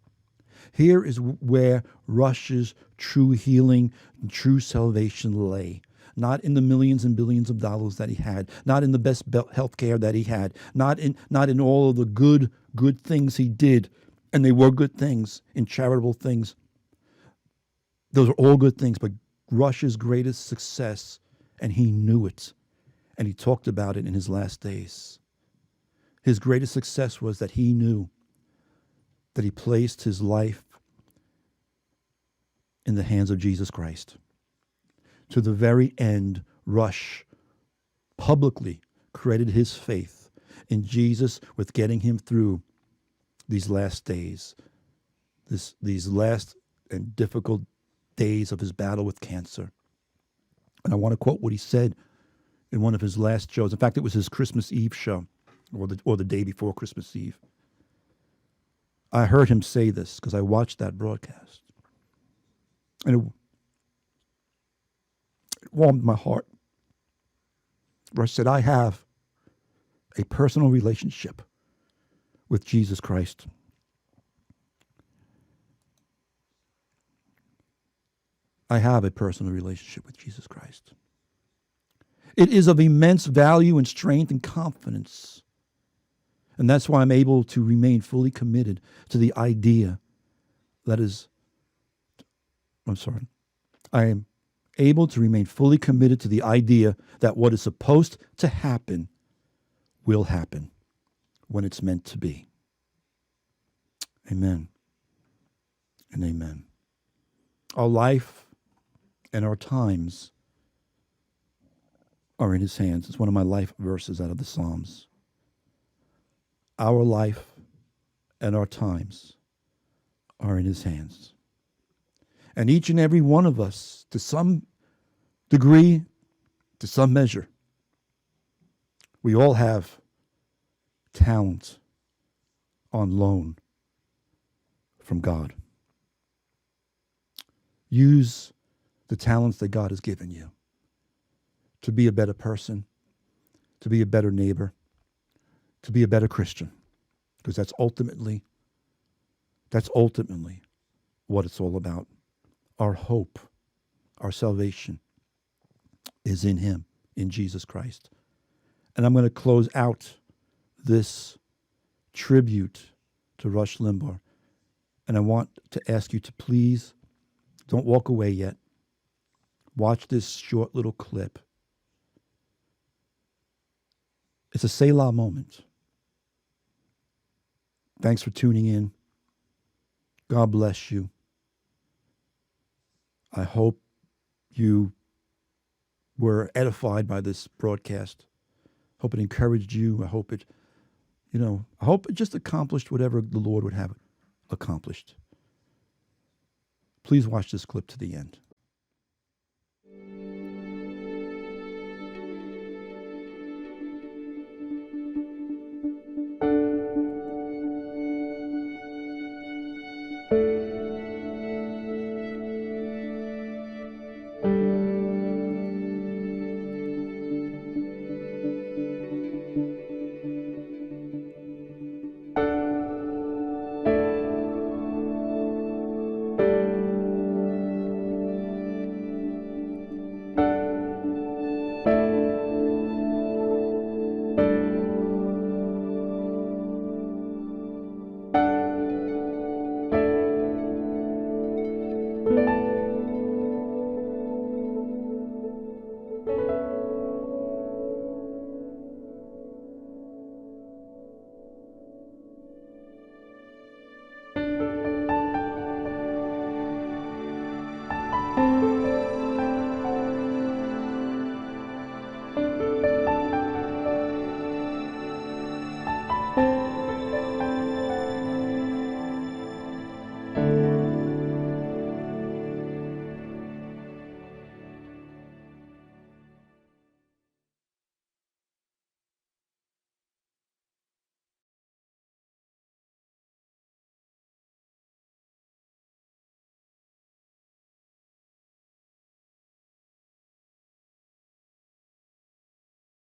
Here is where Rush's true healing and true salvation lay. Not in the millions and billions of dollars that he had, not in the best health care that he had, not in all of the good things he did, and they were good things, in charitable things. Those are all good things, but Rush's greatest success, and he knew it, and he talked about it in his last days. His greatest success was that he knew that he placed his life in the hands of Jesus Christ. To the very end, Rush publicly credited his faith in Jesus with getting him through these last days, these last and difficult days of his battle with cancer. And I want to quote what he said in one of his last shows. In fact, it was his Christmas Eve show, or the day before Christmas Eve. I heard him say this because I watched that broadcast. And it warmed my heart. Rush said, I have a personal relationship with Jesus Christ. I have a personal relationship with Jesus Christ. It is of immense value and strength and confidence And that's why I'm able to remain fully committed to the idea that is, I am able to remain fully committed to the idea that what is supposed to happen will happen when it's meant to be. Amen and amen. Our life and our times are in his hands. It's one of my life verses out of the Psalms. Our life and our times are in his hands. And each and every one of us, to some degree, to some measure, we all have talent on loan from God. Use the talents that God has given you to be a better person, to be a better neighbor, to be a better Christian, because that's ultimately what it's all about. Our hope, our salvation is in him, in Jesus Christ. And I'm going to close out this tribute to Rush Limbaugh. And I want to ask you to please don't walk away yet. Watch this short little clip. It's a Selah moment. Thanks for tuning in. God bless you. I hope you were edified by this broadcast. Hope it encouraged you. I hope it just accomplished whatever the Lord would have it accomplished. Please watch this clip to the end.